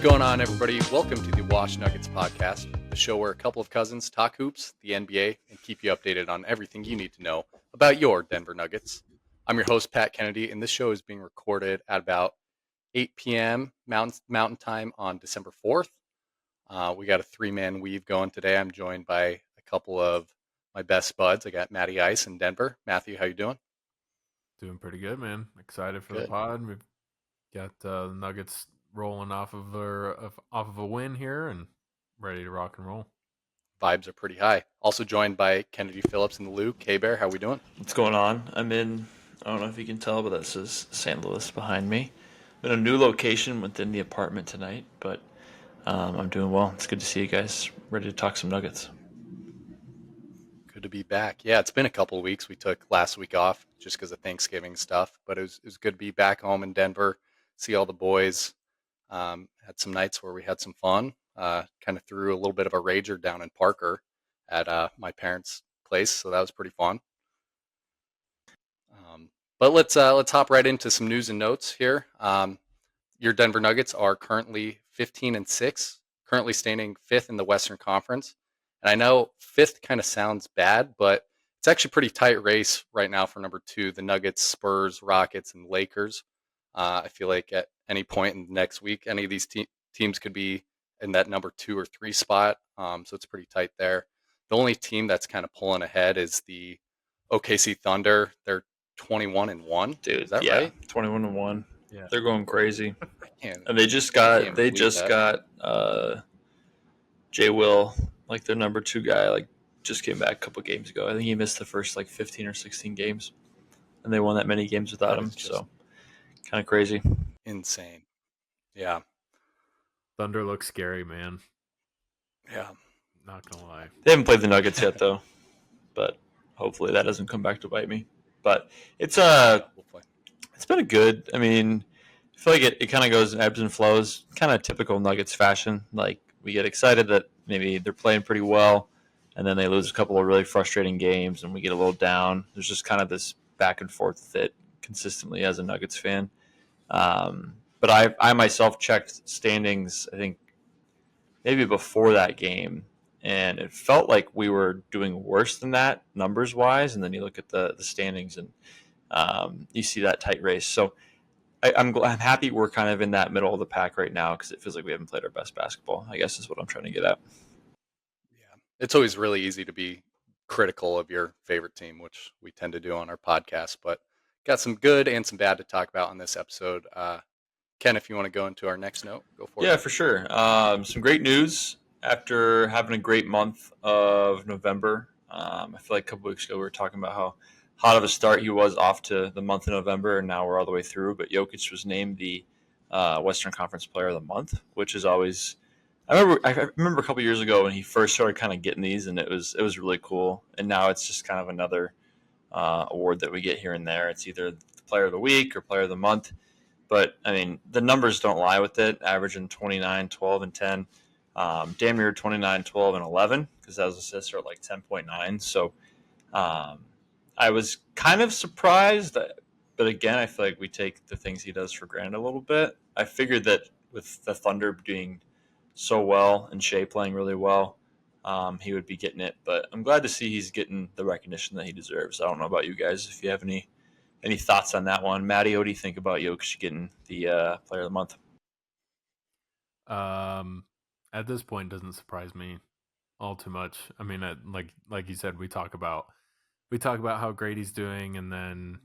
going on, everybody? Welcome to the Washed Nuggs podcast, the show where a couple of cousins talk hoops, the NBA, and keep you updated on everything you need to know about your Denver Nuggets. I'm your host, Pat Kennedy, and this show is being recorded at about 8 p.m. Mountain Time on December 4th. We got a three-man weave going today. I'm joined by a couple of my best buds. I got Matty Ice in Denver. Matthew, how you doing? Doing pretty good, man. Excited for Good. the pod. We've got the Nuggets rolling off of a win here and ready to rock and roll. Vibes are pretty high. Also joined by Kennedy Phillips and the Luke. K-Bear, how we doing? What's going on? I don't know if you can tell, but this is St. Louis behind me. I'm in a new location within the apartment tonight, but I'm doing well. It's good to see you guys. Ready to talk some Nuggets. Good to be back. Yeah, it's been a couple of weeks. We took last week off just because of Thanksgiving stuff, but it was good to be back home in Denver, see all the boys. Had some nights where we had some fun. Kind of threw a little bit of a rager down in Parker at my parents' place, so that was pretty fun. But let's hop right into some news and notes here. Your Denver Nuggets are currently 15-6, currently standing fifth in the Western Conference. And I know fifth kind of sounds bad, but it's actually a pretty tight race right now for number two. The Nuggets, Spurs, Rockets, and Lakers. I feel like at any point in the next week, any of these teams could be in that number 2 or 3 spot. So it's pretty tight there. The only team that's kind of pulling ahead is the OKC Thunder. They're 21-1. Dude, is that right? 21-1. Yeah, they're going crazy. And they just got Jay Will, like their number 2 guy, like just came back a couple games ago. I think he missed the first like 15 or 16 games, and they won that many games without him. So kind of crazy. Insane. Yeah. Thunder looks scary, man. Yeah. Not gonna lie. They haven't played the Nuggets yet though, but hopefully that doesn't come back to bite me. But it's been a good. I mean, I feel like it kind of goes in ebbs and flows, kind of typical Nuggets fashion. Like we get excited that maybe they're playing pretty well, and then they lose a couple of really frustrating games, and we get a little down. There's just kind of this back and forth with it consistently as a Nuggets fan. But I myself checked standings, I think maybe before that game, and it felt like we were doing worse than that numbers wise. And then you look at the standings and you see that tight race. So I'm happy we're kind of in that middle of the pack right now because it feels like we haven't played our best basketball, I guess is what I'm trying to get at. Yeah. It's always really easy to be critical of your favorite team, which we tend to do on our podcast, but got some good and some bad to talk about on this episode. Ken, if you want to go into our next note, go for it. Yeah, for sure. Some great news after having a great month of November. I feel like a couple weeks ago we were talking about how hot of a start he was off to the month of November, and now we're all the way through. But Jokić was named the Western Conference Player of the Month, which is always. I remember a couple years ago when he first started kind of getting these, and it was really cool. And now it's just kind of another award that we get here and there. It's either the Player of the Week or Player of the Month. But, I mean, the numbers don't lie with it, averaging 29, 12, and 10. Damn near 29, 12, and 11, because those assists are at like 10.9. So I was kind of surprised. But, again, I feel like we take the things he does for granted a little bit. I figured that with the Thunder doing so well and Shea playing really well, he would be getting it. But I'm glad to see he's getting the recognition that he deserves. I don't know about you guys if you have any thoughts on that one. Matty, what do you think about Jokić getting the Player of the Month? At this point, doesn't surprise me all too much. I mean, like you said, we talk about how great he's doing, and then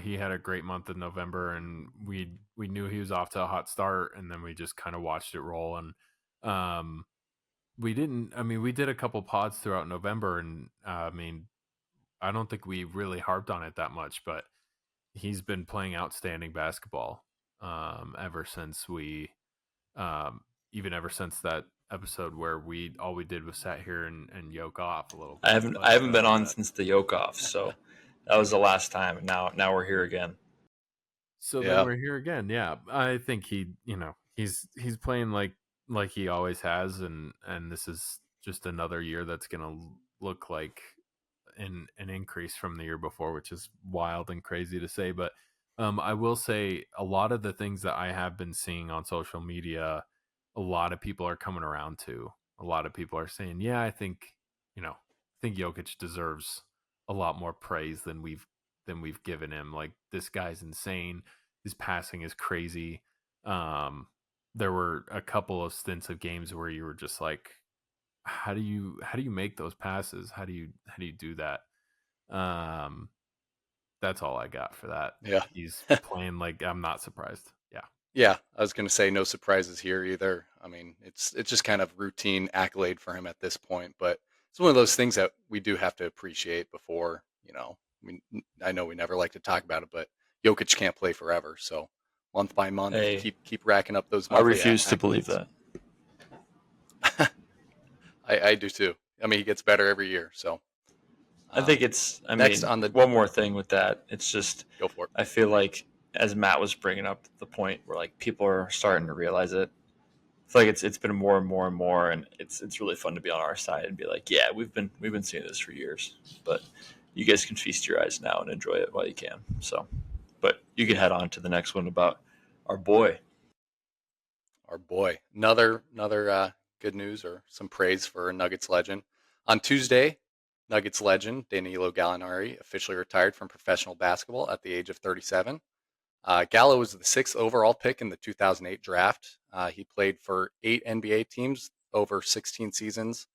he had a great month in November, and we knew he was off to a hot start, and then we just kind of watched it roll, and we didn't. I mean, we did a couple pods throughout November, and I mean, I don't think we really harped on it that much, but he's been playing outstanding basketball ever since ever since that episode where all we did was sat here and yoke off a little bit. I haven't been on since the yoke off, so that was the last time, and now we're here again. So then we're here again. Yeah, I think he's playing like he always has, and this is just another year that's gonna look like an increase from the year before, which is wild and crazy to say. But I will say a lot of the things that I have been seeing on social media a lot of people are coming around to. A lot of people are saying, yeah, I think Jokić deserves a lot more praise than we've given him. Like, this guy's insane. His passing is crazy. There were a couple of stints of games where you were just like, how do you make those passes? How do you do that? That's all I got for that. Yeah. He's playing like, I'm not surprised. Yeah. Yeah, I was going to say no surprises here either. I mean, it's just kind of routine accolade for him at this point, but it's one of those things that we do have to appreciate before, I mean, I know we never like to talk about it, but Jokić can't play forever, so month by month, Hey, keep racking up those I monthly refuse to believe accolades. that. I do too. I mean, he gets better every year, so I think next on the one more thing with that. It's just, go for it. I feel like, as Matt was bringing up the point where like people are starting to realize it. I feel like it's been more and more and more, and it's really fun to be on our side and be like, yeah, we've been seeing this for years, but you guys can feast your eyes now and enjoy it while you can. So, but you can head on to the next one about our boy. Our boy. Another good news or some praise for Nuggets legend. On Tuesday, Nuggets legend Danilo Gallinari officially retired from professional basketball at the age of 37. Gallo was the sixth overall pick in the 2008 draft. He played for 8 NBA teams over 16 seasons.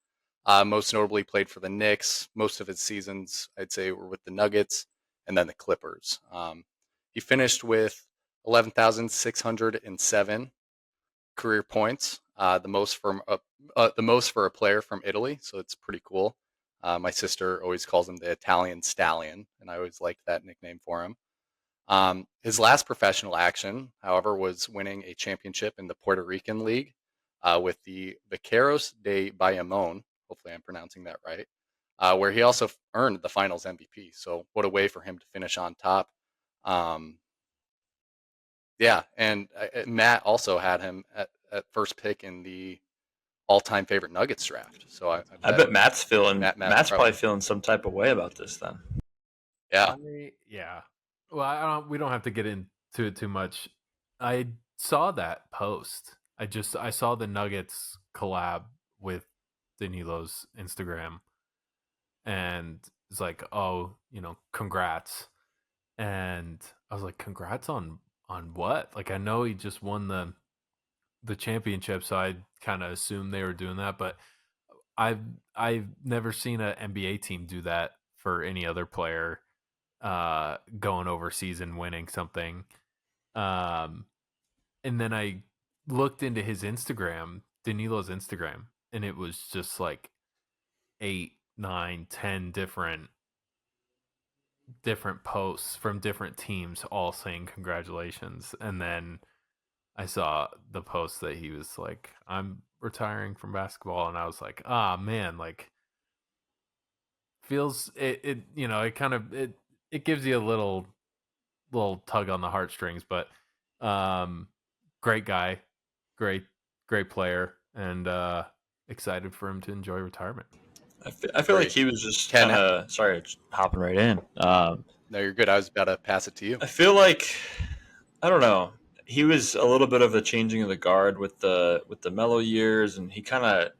Most notably played for the Knicks. Most of his seasons, I'd say, were with the Nuggets and then the Clippers. He finished with 11,607 career points, the most for a player from Italy. So it's pretty cool. My sister always calls him the Italian Stallion, and I always liked that nickname for him. His last professional action, however, was winning a championship in the Puerto Rican League with the Vaqueros de Bayamon. Hopefully, I'm pronouncing that right. Where he also earned the Finals MVP. So what a way for him to finish on top. Yeah, and Matt also had him at first pick in the all-time favorite Nuggets draft. So I bet Matt's Matt's probably feeling some type of way about this then. Yeah. Yeah. Well, we don't have to get into it too much. I saw that post. I saw the Nuggets collab with Danilo's Instagram, and it's like, oh, congrats. And I was like, congrats on what? Like, I know he just won the championship, so I kind of assumed they were doing that, but I've never seen an NBA team do that for any other player going overseas and winning something. And then I looked into his Instagram, Danilo's Instagram, and it was just like 8, 9, 10 different posts from different teams all saying congratulations. And then I saw the post that he was like, I'm retiring from basketball, and I was like, man, like, feels it it kind of it gives you a little tug on the heartstrings, but great guy, great player, and excited for him to enjoy retirement. I feel like he was just Ken, kind of sorry, hopping right in. no, you're good. I was about to pass it to you. I feel like, I don't know, he was a little bit of a changing of the guard with the Melo years, and he kind of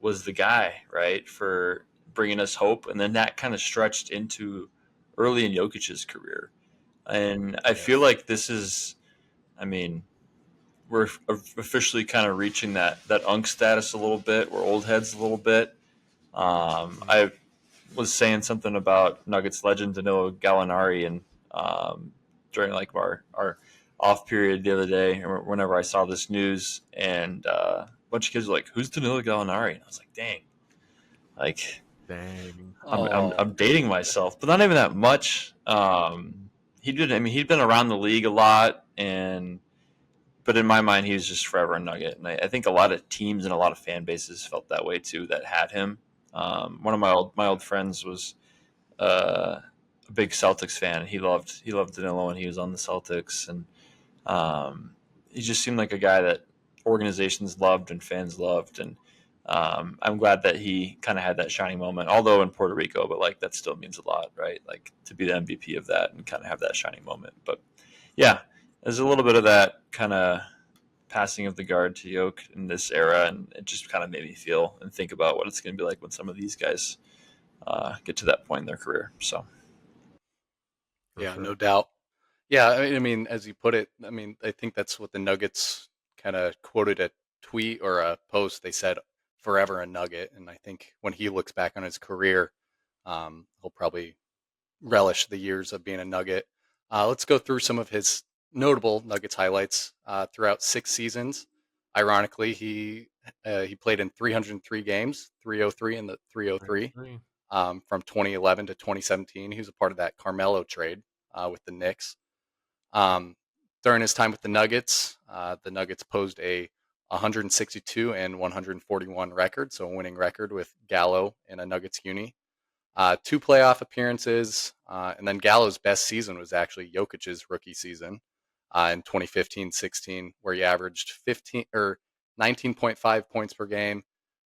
was the guy, right, for bringing us hope, and then that kind of stretched into early in Jokic's career. And I feel like this is, I mean, we're officially kind of reaching that unk status a little bit. We're old heads a little bit. I was saying something about Nuggets legend Danilo Gallinari, and during like our off period the other day, or whenever I saw this news, and a bunch of kids were like, "Who's Danilo Gallinari?" And I was like, "Dang, like, I'm dating myself, but not even that much." He'd been around the league a lot, but in my mind, he was just forever a Nugget, and I think a lot of teams and a lot of fan bases felt that way too that had him. One of my old friends was a big Celtics fan. He loved Danilo when he was on the Celtics, and he just seemed like a guy that organizations loved and fans loved. And I'm glad that he kind of had that shining moment, although in Puerto Rico, but like that still means a lot, right? Like to be the MVP of that and kind of have that shining moment. But yeah, there's a little bit of that kind of passing of the guard to Jokić in this era, and it just kind of made me feel and think about what it's going to be like when some of these guys get to that point in their career. So, Yeah, sure. no doubt. Yeah, I mean, as you put it, I mean, I think that's what the Nuggets kind of quoted a tweet or a post. They said, "Forever a Nugget," and I think when he looks back on his career, he'll probably relish the years of being a Nugget. Let's go through some of his notable Nuggets highlights throughout 6 seasons. Ironically, he played in 303 games, 303 and the 303 from 2011 to 2017. He was a part of that Carmelo trade with the Knicks. During his time with the Nuggets posed a 162 and 141 record, so a winning record with Gallo in a Nuggets uni. 2 playoff appearances, and then Gallo's best season was actually Jokic's rookie season in 2015-16, where he averaged 19.5 points per game,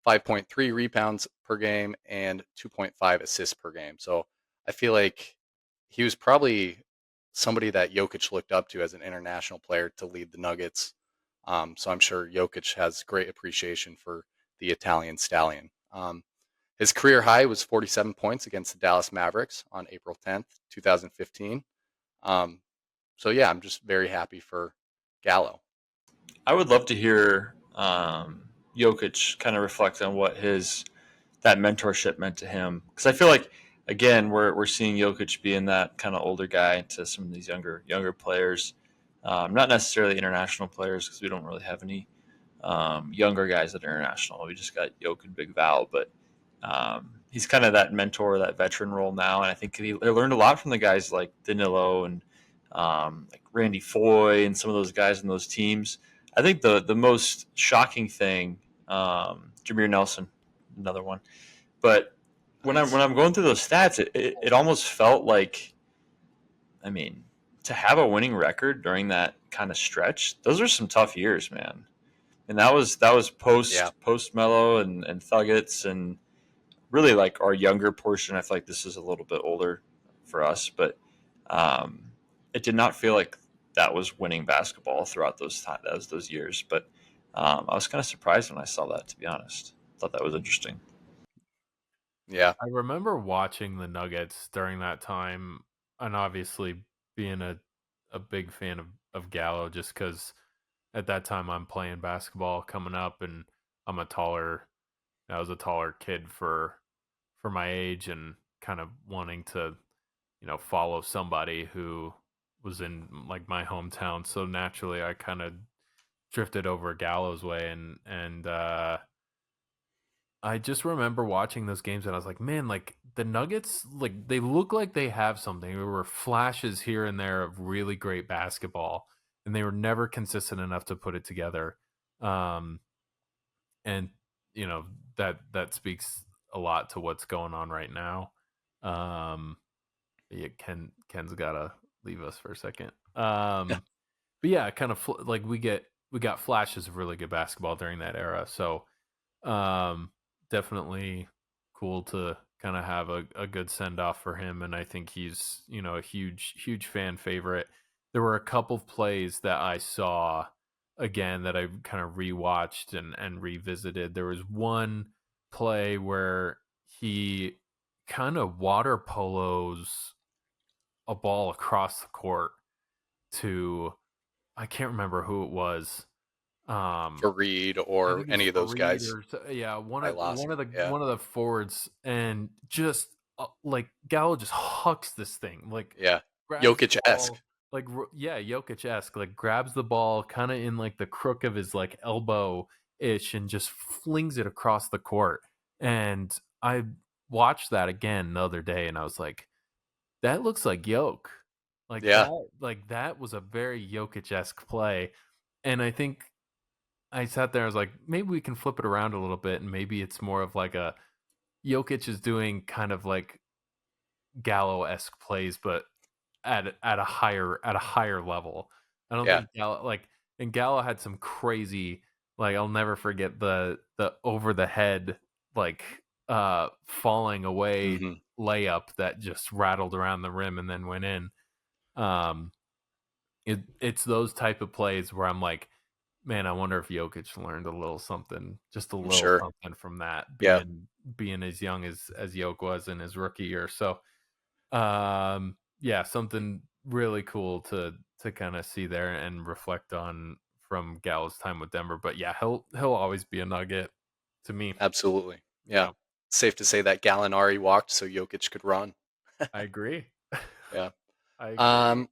5.3 rebounds per game, and 2.5 assists per game. So I feel like he was probably somebody that Jokić looked up to as an international player to lead the Nuggets. So I'm sure Jokić has great appreciation for the Italian stallion. His career high was 47 points against the Dallas Mavericks on April 10th, 2015. So yeah, I'm just very happy for Gallo. I would love to hear Jokić kind of reflect on what that mentorship meant to him, because I feel like again we're seeing Jokić being that kind of older guy to some of these younger players, not necessarily international players because we don't really have any younger guys that are international. We just got Jokić and Big Val, but he's kind of that mentor, that veteran role now, and I think he learned a lot from the guys like Danilo and like Randy Foye and some of those guys in those teams. I think the most shocking thing, Jameer Nelson, another one, but when I'm going through those stats, it almost felt like, I mean, to have a winning record during that kind of stretch, those are some tough years, man. And that was post Mello and Thuggets, and really like our younger portion. I feel like this is a little bit older for us, but it did not feel like that was winning basketball throughout those years. But I was kind of surprised when I saw that, to be honest. Thought that was interesting. Yeah. I remember watching the Nuggets during that time, and obviously being a big fan of Gallo, just because at that time I'm playing basketball coming up, and I was a taller kid for my age, and kind of wanting to, follow somebody who was in like my hometown. So naturally I kind of drifted over Gallo's way, and I just remember watching those games and I was like, man, like the Nuggets, like they look like they have something. There were flashes here and there of really great basketball, and they were never consistent enough to put it together. Um, and that speaks a lot to what's going on right now. Yeah, Ken's gotta leave us for a second. But yeah, kind of like we got flashes of really good basketball during that era. So definitely cool to kind of have a good send off for him, and I think he's a huge fan favorite. There were a couple of plays that I saw again that I kind of rewatched and revisited. There was one play where he kind of water polos a ball across the court to, I can't remember who it was. Fareed I or think it's any of those Fareed guys. yeah, one I lost of the Yeah. one of the forwards, and just like Gallo just hucks this thing, like Yeah. grabs the Jokic-esque. ball, like yeah, Jokic-esque, like grabs the ball kind of in like the crook of his like elbow ish, and just flings it across the court. And I watched that again the other day, and I was like, that looks like Jokic. Yeah. That was a very Jokic-esque play. And I think I sat there, I was like, maybe we can flip it around a little bit, and maybe it's more of like a Jokic is doing kind of like Gallo-esque plays, but at a higher level. I don't Yeah. think Gallo had some crazy, like, I'll never forget the over the head, like falling away hmm layup that just rattled around the rim and then went in. Um it's those type of plays where I'm like, Man, I wonder if Jokić learned a little something, just a I'm little sure. something from that, Yeah, being as young as Jokić was in his rookie year. So, yeah, something really cool to kind of see there and reflect on from Gallo's time with Denver. But yeah, he'll always be a Nugget to me. absolutely. Yeah. Yeah, Safe to say that Gallinari walked so Jokic could run. I agree. Yeah. I agree. Um,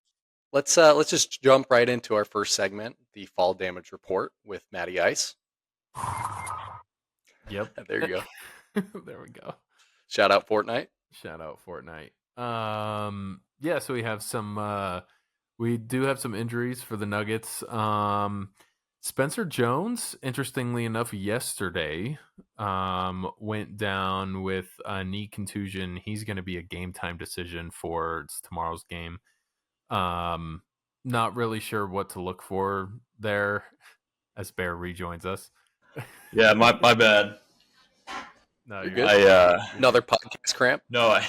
let's just jump right into our first segment, the fall damage report with Matty Ice. Yep. There you go. There we go. Shout out Fortnite. Shout out Fortnite. Yeah, so we do have some injuries for the Nuggets. Spencer Jones, interestingly enough, yesterday went down with a knee contusion. He's going to be a game time decision for tomorrow's game. Not really sure what to look for there as Bear rejoins us. Yeah, my bad. No, You're you're good. Another podcast cramp. No,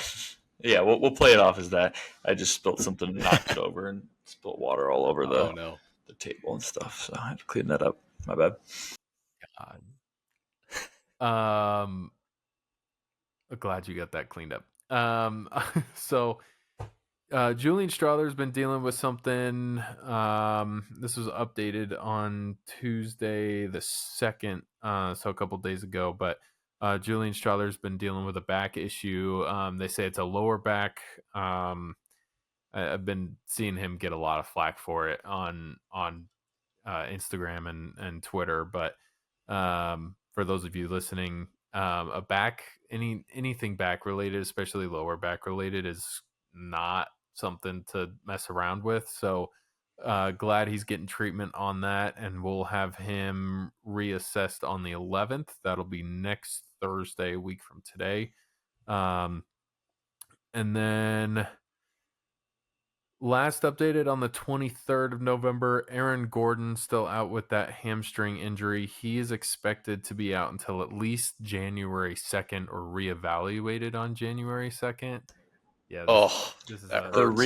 yeah, we'll play it off as that. I just spilled something and knocked it over and spilled water all over Oh no. the table and stuff. So I had to clean that up. My bad. God. Glad you got that cleaned up. So Julian Strother's been dealing with something. This was updated on Tuesday the 2nd, so a couple days ago. But Julian Strother's been dealing with a back issue. They say it's a lower back. I've been seeing him get a lot of flack for it on Instagram and Twitter. But for those of you listening, a back anything back related, especially lower back related, is not something to mess around with. So glad he's getting treatment on that, and we'll have him reassessed on the 11th. That'll be next Thursday, a week from today. And then last updated on the 23rd of November, Aaron Gordon still out with that hamstring injury. He is expected to be out until at least January 2nd or reevaluated on January 2nd. Yeah, this is that The hurts.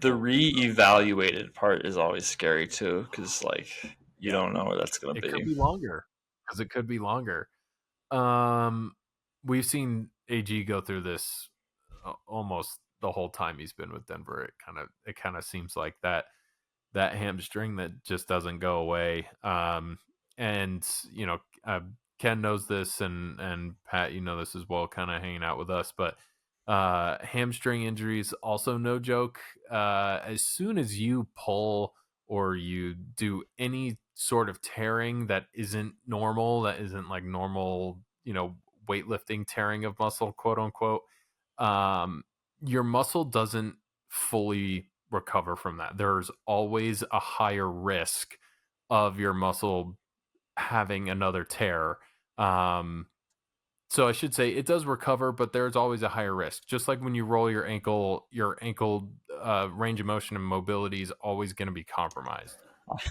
reevaluated part is always scary too, because like you don't know where that's gonna It be. could be longer because it could be longer. We've seen AG go through this almost the whole time he's been with Denver. It kind of seems like that hamstring that just doesn't go away. And you know, Ken knows this, and Pat, you know this as well, kind of hanging out with us. But hamstring injuries also no joke. As soon as you pull or you do any sort of tearing that isn't normal, that isn't like normal, you know, weightlifting tearing of muscle, quote unquote, your muscle doesn't fully recover from that. There's always a higher risk of your muscle having another tear. So I should say it does recover, but there's always a higher risk. Just like when you roll your ankle range of motion and mobility is always going to be compromised,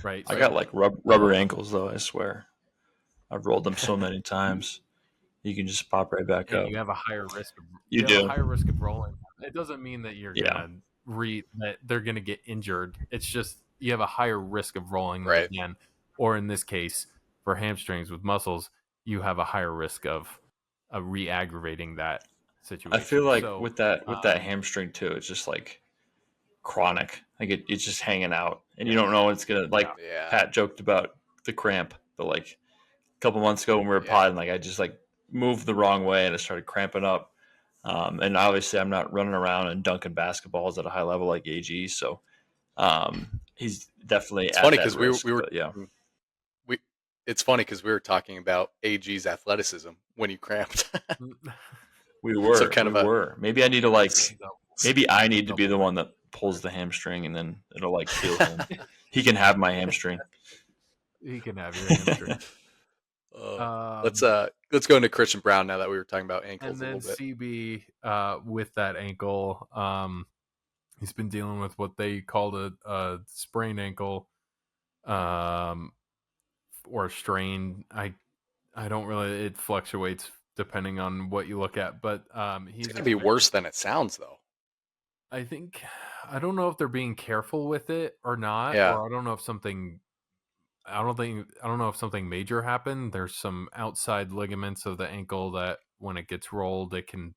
right? I So, got like rubber ankles though. I swear, I've rolled them so many times. You can just pop right back and up. you have a higher risk of You have a do. higher risk of rolling. It doesn't mean that you're Yeah. gonna that they're gonna get injured. It's just you have a higher risk of rolling them Right. again, or in this case, for hamstrings with muscles, you have a higher risk of re-aggravating that situation. I feel like So, with that hamstring too, it's just like chronic. Like it's just hanging out, and you don't know when it's gonna. Like Yeah. Pat joked about the cramp, but like a couple months ago when we were potting, like I just like moved the wrong way and it started cramping up. And obviously, I'm not running around and dunking basketballs at a high level like AG, so he's definitely It's at funny that because risk. we were but yeah, we. It's funny because we were talking about AG's athleticism when he cramped. we were. So kind we of a- were. Maybe I need to like. so- Maybe I need to be the one that pulls the hamstring, and then it'll like heal him. He can have my hamstring. he can have your hamstring. let's go into Christian Braun now that we were talking about ankles And a then little bit. CB with that ankle, he's been dealing with what they called a sprained ankle, or strain. I don't really. It fluctuates depending on what you look at, but he's It's gonna be worse than it sounds, though. I don't know if they're being careful with it or not, Yeah. or I don't know if something I don't know if something major happened. There's some outside ligaments of the ankle that when it gets rolled, they can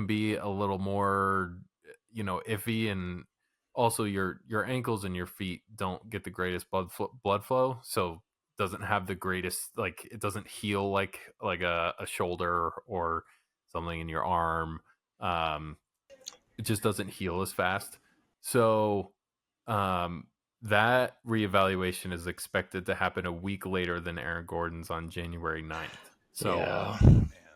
be a little more, iffy, and also your ankles and your feet don't get the greatest blood flow, so doesn't have the greatest, like, it doesn't heal like a shoulder or something in your arm. Um, it just doesn't heal as fast. So um, that reevaluation is expected to happen a week later than Aaron Gordon's on January 9th. So Yeah.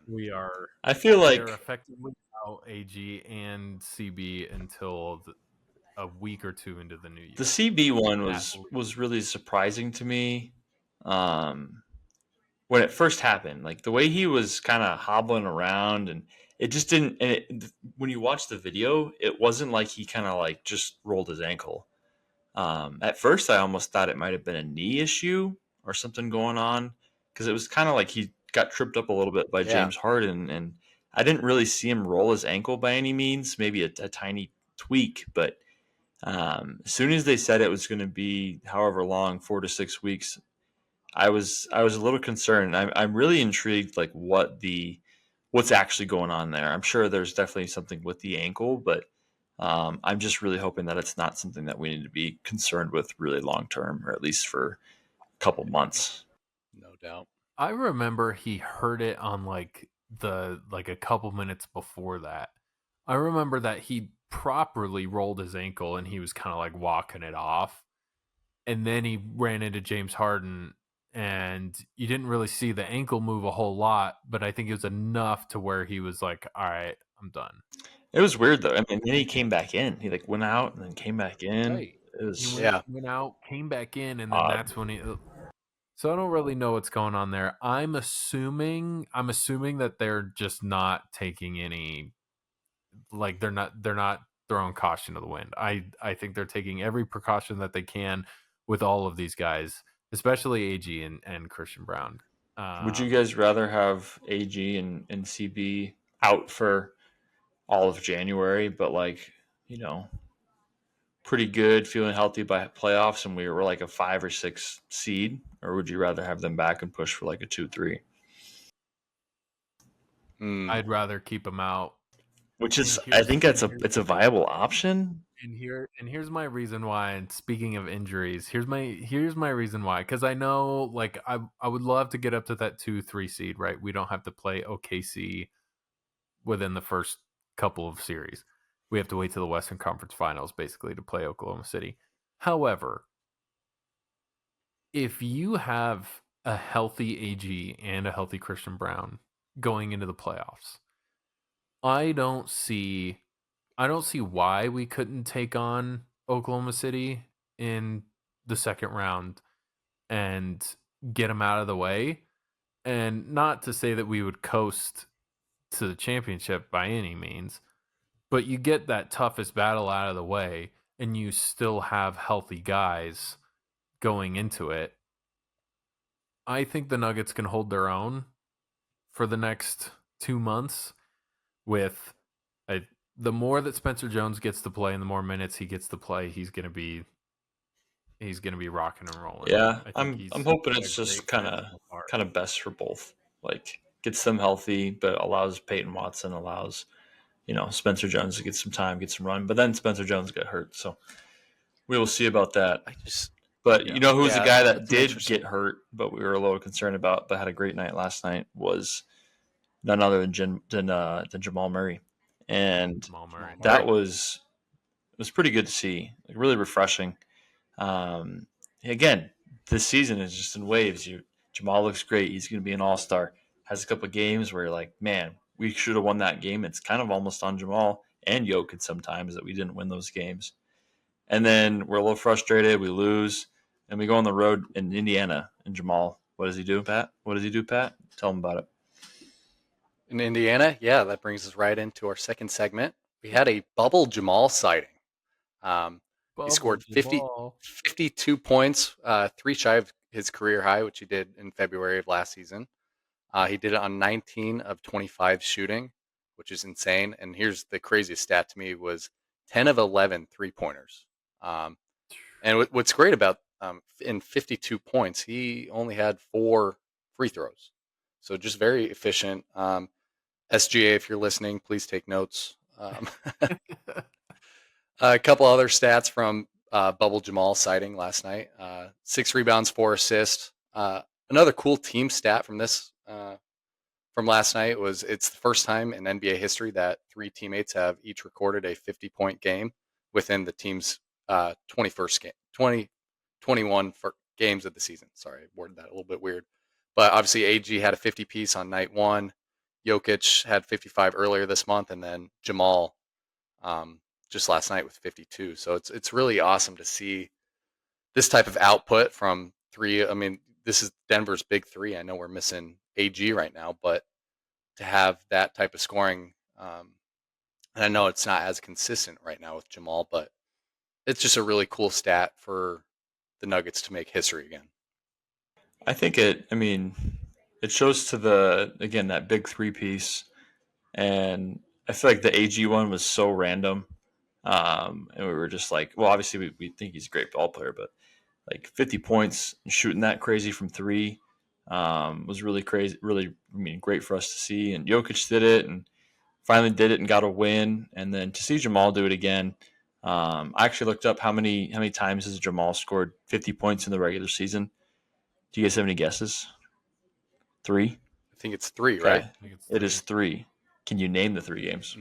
we are I feel we are like effectively out AG and CB until a week or two into the new the year. CB one At was really surprising to me. When it first happened, like the way he was kind of hobbling around, and it just didn't. And when you watch the video, it wasn't like he kind of like just rolled his ankle. At first, I almost thought it might have been a knee issue or something going on, because it was kind of like he got tripped up a little bit by Yeah. James Harden, and I didn't really see him roll his ankle by any means. Maybe a tiny tweak, but as soon as they said it was going to be however long, 4 to 6 weeks, I was a little concerned. I'm really intrigued, like what's actually going on there. I'm sure there's definitely something with the ankle, but I'm just really hoping that it's not something that we need to be concerned with really long term, or at least for a couple months. No doubt. I remember he heard it on like a couple minutes before that. I remember that he properly rolled his ankle and he was kind of like walking it off. And then he ran into James Harden, and you didn't really see the ankle move a whole lot, but I think it was enough to where he was like, all right, I'm done. It was weird though. I mean, then he came back in. He like went out and then came back in. Right. It He was Yeah. went out, came back in, and then odd. that's when he. So I don't really know what's going on there. I'm assuming that they're just not taking any, like they're not throwing caution to the wind. I think they're taking every precaution that they can with all of these guys, especially AG and Christian Braun. Would you Um, guys rather have AG and CB out for all of January, but like, you know, pretty good, feeling healthy by playoffs, and we were like a 5 or 6 seed, or would you rather have them back and push for like a 2, 3? Mm. I'd rather keep them out. Which And is, I think that's here's it's a viable option. here's my reason why. And speaking of injuries, here's my reason why. Because I know, like, I would love to get up to that 2-3 seed. Right, we don't have to play OKC within the first couple of series. We have to wait to the Western Conference Finals basically to play Oklahoma City. However, if you have a healthy AG and a healthy Christian Braun going into the playoffs, I don't see why we couldn't take on Oklahoma City in the second round and get them out of the way. And not to say that we would coast to the championship by any means, but you get that toughest battle out of the way and you still have healthy guys going into it. I think the Nuggets can hold their own for the next 2 months with the more that Spencer Jones gets to play and the more minutes he gets to play, he's gonna be rocking and rolling. Yeah, I think I'm he's hoping a it's just great kind fit of so far. kind of best for both. Like gets them healthy, but allows Peyton Watson, allows Spencer Jones to get some time, get some run. But then Spencer Jones got hurt, so we will see about that. I just But Yeah. who was the Yeah, guy that that's an did interesting get one. hurt, but we were a little concerned about, but had a great night last night, was none other than Jamal Murray, and Jamal Murray. that Murray. was pretty good to see, like really refreshing. Um, Again, this season is just in waves. Jamal looks great. He's going to be an all-star. Has a couple of games where you're like, man, we should have won that game. It's kind of almost on Jamal and Jokić sometimes that we didn't win those games. And then we're a little frustrated. We lose, and we go on the road in Indiana. And Jamal, what does he do, Pat? What does he do, Pat? Tell him about it. In Indiana, yeah, that brings us right into our second segment. We had a bubble Jamal sighting. Um, he Bubble scored 50, Jamal. 52 points, 3 shy of his career high, which he did in February of last season. He did it on 19 of 25 shooting, which is insane. And here's the craziest stat to me was 10 of 11 3-pointers. And what's great about in 52 points, he only had 4 free throws. So just very efficient. SGA, if you're listening, please take notes. A couple other stats from Bubble Jamal sighting last night: 6 rebounds, 4 assists. Another cool team stat from this from last night was it's the first time in NBA history that 3 teammates have each recorded a 50-point game within the team's 21st game, 21 for games of the season. Sorry, I worded that a little bit weird. But obviously, AG had a 50 piece on night 1. Jokić had 55 earlier this month, and then Jamal just last night with 52. So it's really awesome to see this type of output from 3. I mean, this is Denver's big 3. I know we're missing AG right now, but to have that type of scoring, and I know it's not as consistent right now with Jamal, but it's just a really cool stat for the Nuggets to make history again. I think it shows to that big 3 piece, and I feel like the AG one was so random. And we were just like, well, obviously we think he's a great ball player, but like 50 points and shooting that crazy from 3 was really crazy, really, great for us to see. And Jokić did it and finally did it and got a win. And then to see Jamal do it again, I actually looked up how many times has Jamal scored 50 points in the regular season. Do you guys have any guesses? 3? I think it's 3, right? I think it's It is 3. Can you name the 3 games?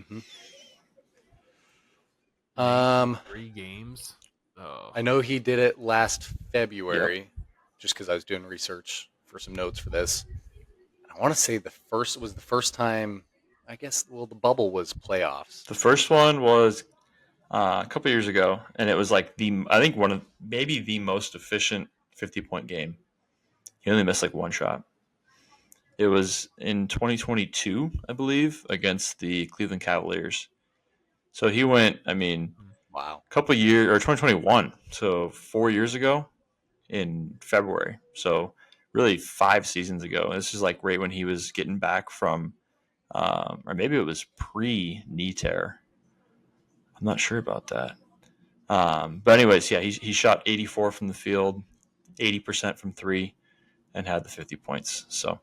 Mm-hmm. 3 games. Oh. I know he did it last February, just because I was doing research for some notes for this. I want to say the first time. I guess the bubble was playoffs. The first one was a couple years ago, and it was like maybe the most efficient 50-point game. He only missed like 1 shot. It was in 2022, I believe, against the Cleveland Cavaliers. So he went, Wow. a couple years, or 2021, so 4 years ago in February. So really 5 seasons ago. This is like right when he was getting back from, or maybe it was pre-knee tear. I'm not sure about that. But anyways, yeah, he shot 84 from the field, 80% from 3, and had the 50 points. So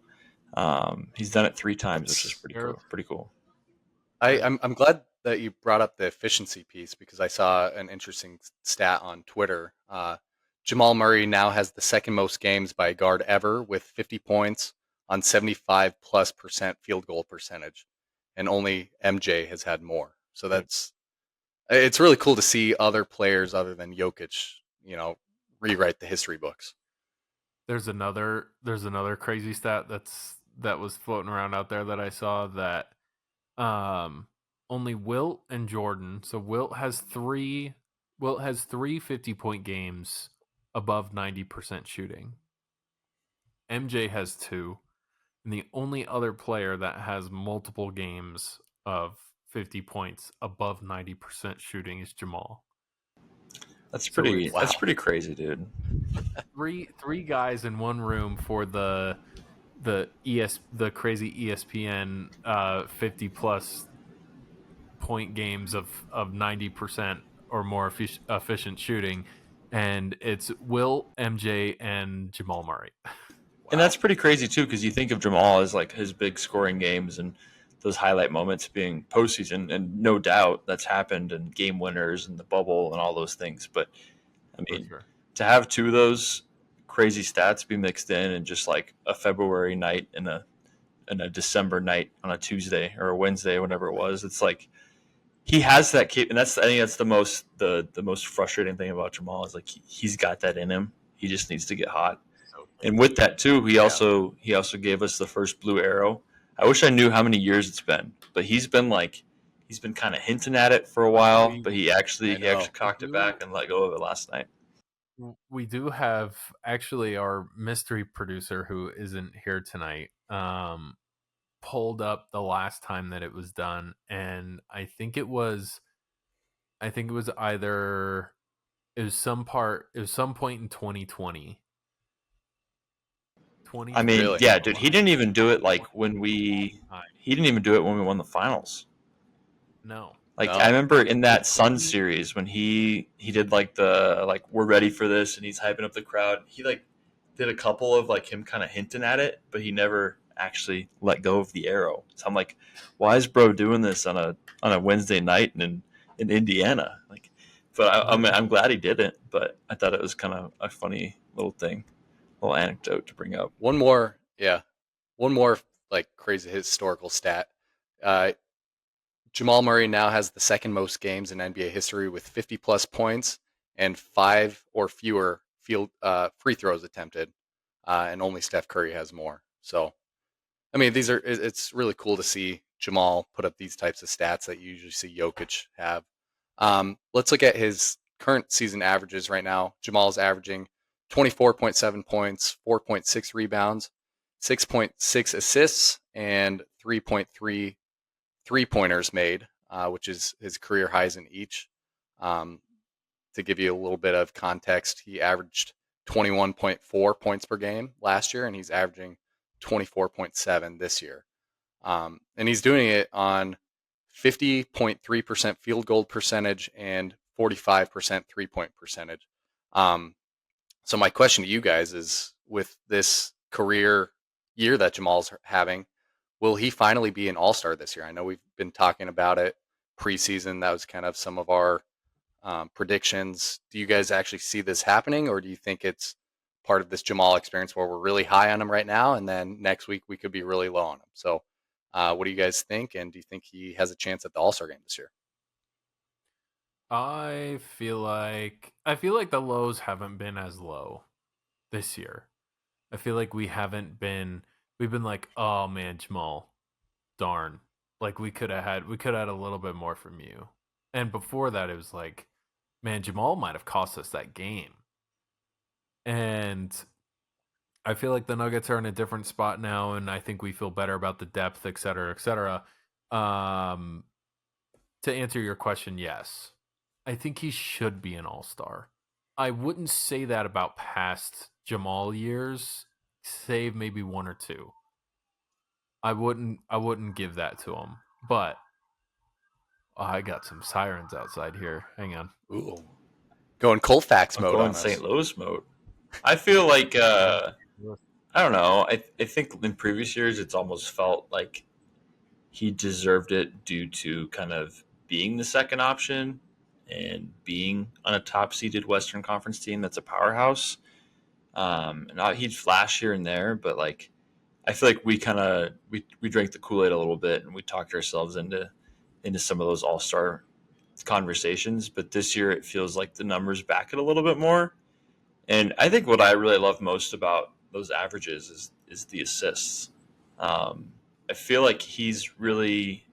he's done it 3 times, which is pretty cool. I'm glad that you brought up the efficiency piece because I saw an interesting stat on Twitter. Jamal Murray now has the second most games by a guard ever with 50 points on 75+% field goal percentage, and only MJ has had more. So it's really cool to see other players other than Jokić, rewrite the history books. There's another crazy stat that was floating around out there that I saw that only Wilt and Jordan. So Wilt has 3 50-point games above 90% shooting. MJ has 2, and the only other player that has multiple games of 50 points above 90% shooting is Jamal. That's pretty. That's pretty crazy, dude. Three guys in one room for the crazy ESPN 50+ point games of 90% or more efficient shooting, and it's Will, MJ, and Jamal Murray. Wow. And that's pretty crazy too, because you think of Jamal as like his big scoring games and those highlight moments being postseason, and no doubt that's happened, and game winners and the bubble and all those things. But to have 2 of those crazy stats be mixed in and just like a February night and a December night on a Tuesday or a Wednesday, whenever it was, it's like he has that and I think that's the most frustrating thing about Jamal is like he's got that in him. He just needs to get hot. And with that too, he also gave us the first blue arrow. I wish I knew how many years it's been, but he's been kind of hinting at it for a while, but he actually cocked it back and let go of it last night. We do have actually our mystery producer who isn't here tonight pulled up the last time that it was done, and I think it was some point in 2020. I mean, really? Yeah, dude, he didn't even do it like he didn't even do it when we won the finals. No. Like I No. remember in that Sun series when he did like the like we're ready for this and he's hyping up the crowd. He like did a couple of like him kind of hinting at it, but he never actually let go of the arrow. So I'm like, why is bro doing this on a Wednesday night in Indiana? Like, but I'm glad he didn't. But I thought it was kind of a funny little thing, little anecdote to bring up. One more, yeah. One more like crazy historical stat. Uh, Jamal Murray now has the second most games in NBA history with 50 plus points and 5 or fewer free throws attempted, and only Steph Curry has more. So, I mean, it's really cool to see Jamal put up these types of stats that you usually see Jokić have. Let's look at his current season averages right now. Jamal's averaging 24.7 points, 4.6 rebounds, 6.6 assists, and 3.3 3-pointers made, which is his career highs in each. Um, to give you a little bit of context, he averaged 21.4 points per game last year, and he's averaging 24.7 this year. And he's doing it on 50.3% field goal percentage and 45% 3-point percentage. So my question to you guys is, with this career year that Jamal's having, will he finally be an all-star this year? I know we've been talking about it preseason. That was kind of some of our predictions. Do you guys actually see this happening, or do you think it's part of this Jamal experience where we're really high on him right now, and then next week we could be really low on him? So what do you guys think, and do you think he has a chance at the All-Star game this year? I feel like the lows haven't been as low this year. I feel like we've been like, oh man, Jamal, darn. Like we could have had a little bit more from you. And before that it was like, man, Jamal might have cost us that game. And I feel like the Nuggets are in a different spot now, and I think we feel better about the depth, et cetera, et cetera. To answer your question, yes. I think he should be an all-star. I wouldn't say that about past Jamal years, save maybe one or two. I wouldn't give that to him. But I got some sirens outside here. Hang on. Ooh, going Colfax I'm mode going on St. us. Louis mode. I feel like I don't know. I think in previous years it's almost felt like he deserved it due to kind of being the second option and being on a top seeded Western Conference team that's a powerhouse. And he'd flash here and there, but like I feel like we kind of we drank the Kool Aid a little bit and we talked ourselves into some of those All Star conversations. But this year it feels like the numbers back it a little bit more. And I think what I really love most about those averages is the assists. I feel like he's really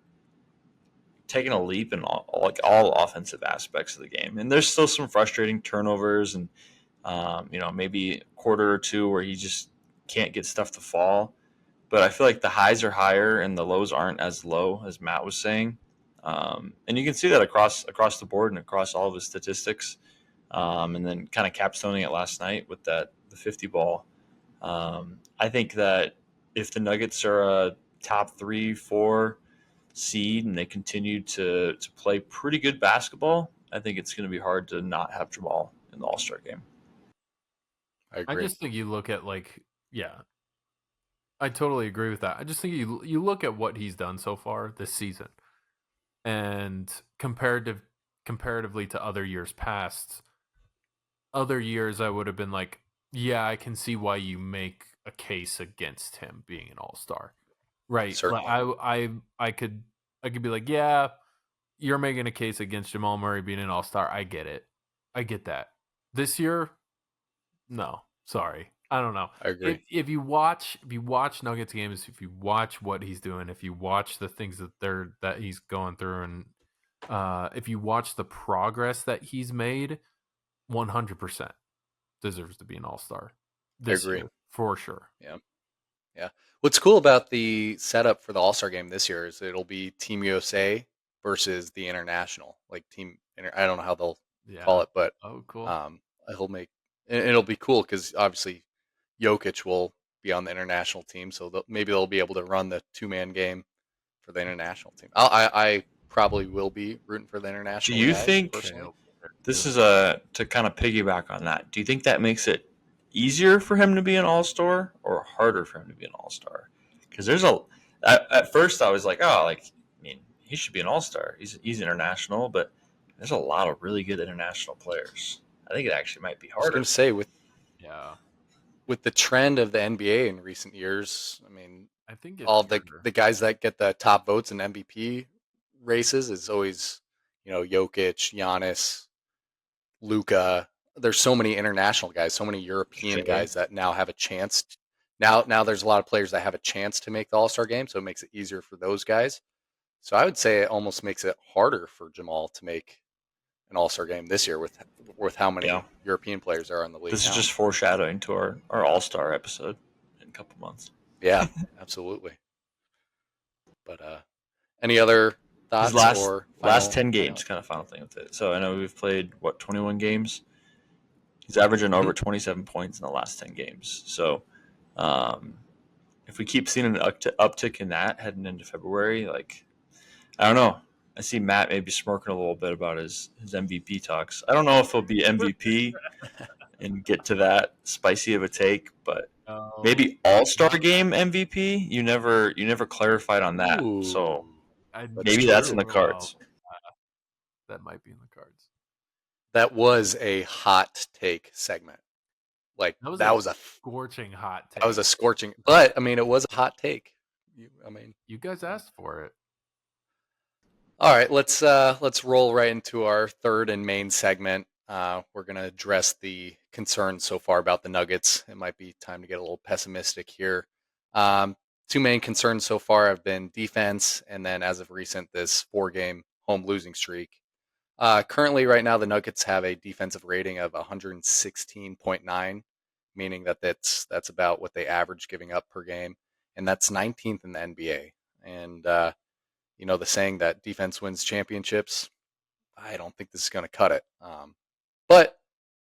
taken a leap in all offensive aspects of the game. And there's still some frustrating turnovers and maybe a quarter or two where he just can't get stuff to fall. But I feel like the highs are higher and the lows aren't as low as Matt was saying. And you can see that across the board and across all of his statistics. And then kind of capstoning it last night with the 50 ball. I think that if the Nuggets are a top 3-4 seed and they continue to play pretty good basketball, I think it's going to be hard to not have Jamal in the All-Star game. I I agree. just think you look at I totally agree with that. I just think you look at what he's done so far this season, and comparatively to other years past, other years I would have been like, yeah, I can see why you make a case against him being an all-star. Right. Like Certainly. I could be like, yeah, you're making a case against Jamal Murray being an all-star. I get it. I get that. This year, no. Sorry. I don't know. I agree. If you watch Nuggets games, if you watch what he's doing, if you watch the things that he's going through, and if you watch the progress that he's made, 100% deserves to be an all-star I this agree. year for sure. Yeah. Yeah. What's cool about the setup for the All-Star game this year is it'll be Team USA versus the international, like I don't know how they'll call Yeah. it, but Oh, cool. um, it'll be cool because obviously Jokić will be on the international team, so maybe they'll be able to run the two-man game for the international team. I probably will be rooting for the international Do you guys, think personally. this is to kind of piggyback on that? Do you think that makes it easier for him to be an all-star or harder for him to be an all-star? Because at first I was like, oh, like I mean, he should be an all-star. He's international, but there's a lot of really good international players. I think it actually might be I was going harder. to say Yeah, with the trend of the NBA in recent years, I mean, I think it's all the harder. guys that get the top votes in MVP races is always, Jokic, Giannis, Luca. There's so many international guys, so many European Shea. guys that now have a chance. Now there's a lot of players that have a chance to make the All-Star game, so it makes it easier for those guys. So I would say it almost makes it harder for Jamal to make an All-Star game this year with how Yeah. many European players are in the league This now. is just foreshadowing to our all-star episode in a couple months. Yeah, absolutely. But any other thoughts His or last 10 final? games, kind of final thing with it. So I know we've played 21 games. He's averaging over 27 points in the last 10 games. So if we keep seeing an uptick in that heading into February, like I don't know. I see Matt maybe smirking a little bit about his MVP talks. I don't know if he'll be MVP and get to that spicy of a take, but maybe All-Star Game MVP. You never clarified on that, so maybe that's in the cards. That might be in the cards. That was a hot take segment. Like that was a scorching hot take. That was a scorching, but I mean, it was a hot take. You guys asked for it. All right, let's roll right into our third and main segment. We're going to address the concerns so far about the Nuggets. It might be time to get a little pessimistic here. Two main concerns so far have been defense, and then as of recent, this 4-game home losing streak. Currently, right now, the Nuggets have a defensive rating of 116.9, meaning that that's about what they average giving up per game, and that's 19th in the NBA. And the saying that defense wins championships, I don't think this is going to cut it. But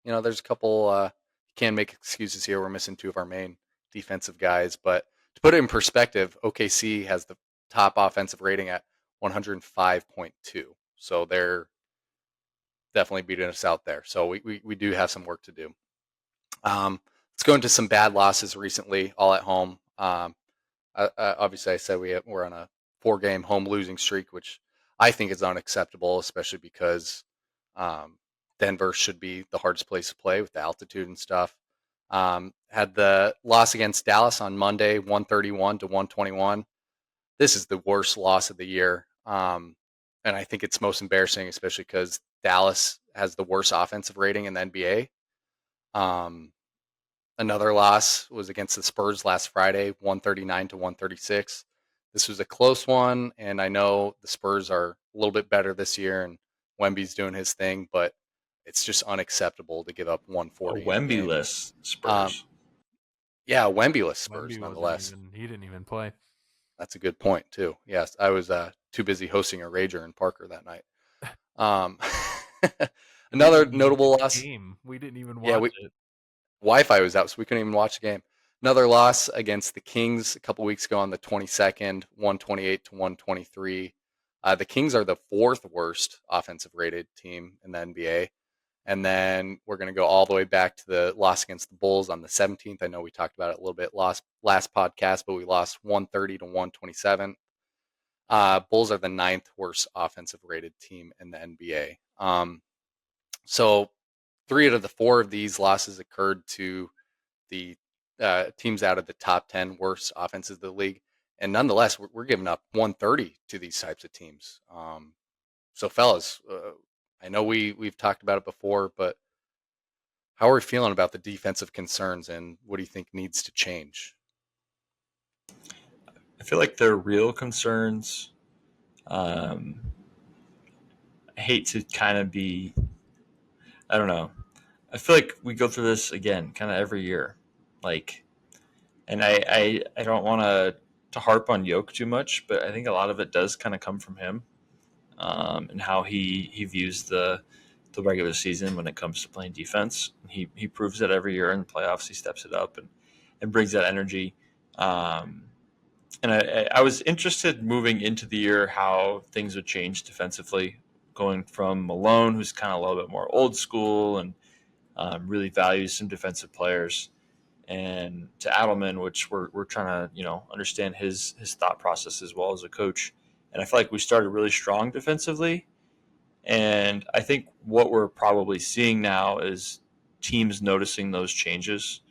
there's a couple. You can make excuses here. We're missing two of our main defensive guys, but to put it in perspective, OKC has the top offensive rating at 105.2, so they're definitely beating us out there. So we do have some work to do. Let's go into some bad losses recently, all at home. Obviously, I said we're on a 4-game home losing streak, which I think is unacceptable, especially because Denver should be the hardest place to play with the altitude and stuff. Had the loss against Dallas on Monday, 131-121. This is the worst loss of the year. And I think it's most embarrassing, especially because Dallas has the worst offensive rating in the NBA. Another loss was against the Spurs last Friday, 139-136. This was a close one, and I know the Spurs are a little bit better this year, and Wemby's doing his thing, but it's just unacceptable to give up 140. A Wemby-less Spurs. Yeah, Wemby-less Spurs, nonetheless. He didn't even play. That's a good point, too. Yes, I was too busy hosting a Rager in Parker that night. Another notable loss. We didn't even watch it. Wi-Fi was out, so we couldn't even watch the game. Another loss against the Kings a couple weeks ago on the 22nd, 128-123. The Kings are the 4th worst offensive rated team in the NBA. And then we're going to go all the way back to the loss against the Bulls on the 17th. I know we talked about it a little bit last podcast, but we lost 130-127. Bulls are the 9th worst offensive rated team in the NBA. So 3 out of the 4 of these losses occurred to the teams out of the top 10 worst offenses of the league. And nonetheless, we're giving up 130 to these types of teams. So fellas, I know we've talked about it before, but how are we feeling about the defensive concerns, and what do you think needs to change? I feel like they're real concerns. I hate to kind of be, I don't know. I feel like we go through this again, kind of every year. Like, and I don't want to harp on Jokić too much, but I think a lot of it does kind of come from him, and how he views the regular season when it comes to playing defense. He proves that every year in the playoffs. He steps it up and brings that energy. And I was interested moving into the year how things would change defensively, going from Malone, who's kind of a little bit more old school and really values some defensive players, and to Adelman, which we're trying to understand his thought process as well as a coach. And I feel like we started really strong defensively, and I think what we're probably seeing now is teams noticing those changes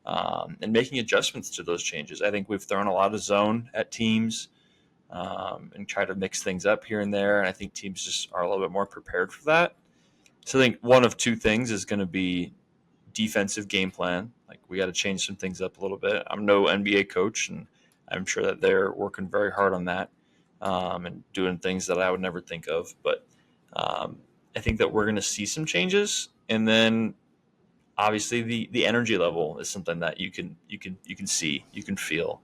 and making adjustments to those changes. I think we've thrown a lot of zone at teams and try to mix things up here and there, and I think teams just are a little bit more prepared for that. So I think one of two things is going to be defensive game plan. Like we got to change some things up a little bit. I'm no NBA coach, and I'm sure that they're working very hard on that and doing things that I would never think of. But I think that we're going to see some changes, and then obviously the energy level is something that you can see, you can feel,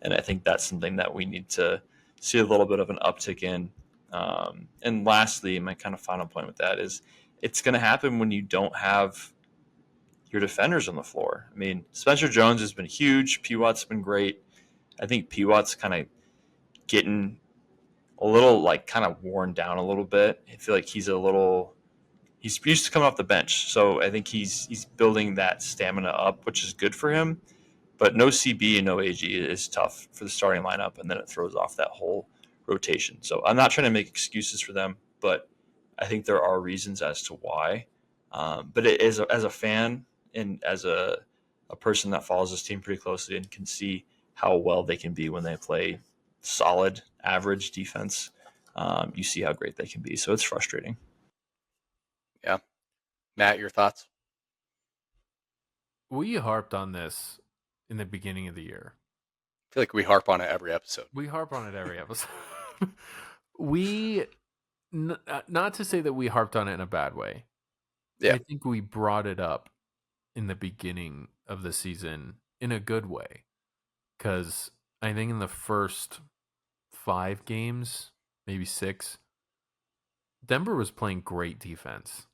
and I think that's something that we need to see a little bit of an uptick in. And lastly, my kind of final point with that is it's going to happen when you don't have your defenders on the floor. I mean, Spencer Jones has been huge. P. Watt's been great. I think P. Watt's kind of getting a little like kind of worn down a little bit. I feel like he's used to coming off the bench, so I think he's building that stamina up, which is good for him. But no CB and no AG is tough for the starting lineup, and then it throws off that whole rotation. So I'm not trying to make excuses for them, but I think there are reasons as to why. But it is as a fan and as a person that follows this team pretty closely and can see how well they can be when they play solid, average defense. You see how great they can be. So it's frustrating. Yeah. Matt, your thoughts? We harped on this in the beginning of the year. I feel like we harp on it every episode. We harp on it every episode. Not to say that we harped on it in a bad way. Yeah. I think we brought it up in the beginning of the season in a good way. Because I think in the first 5 games, maybe 6, Denver was playing great defense.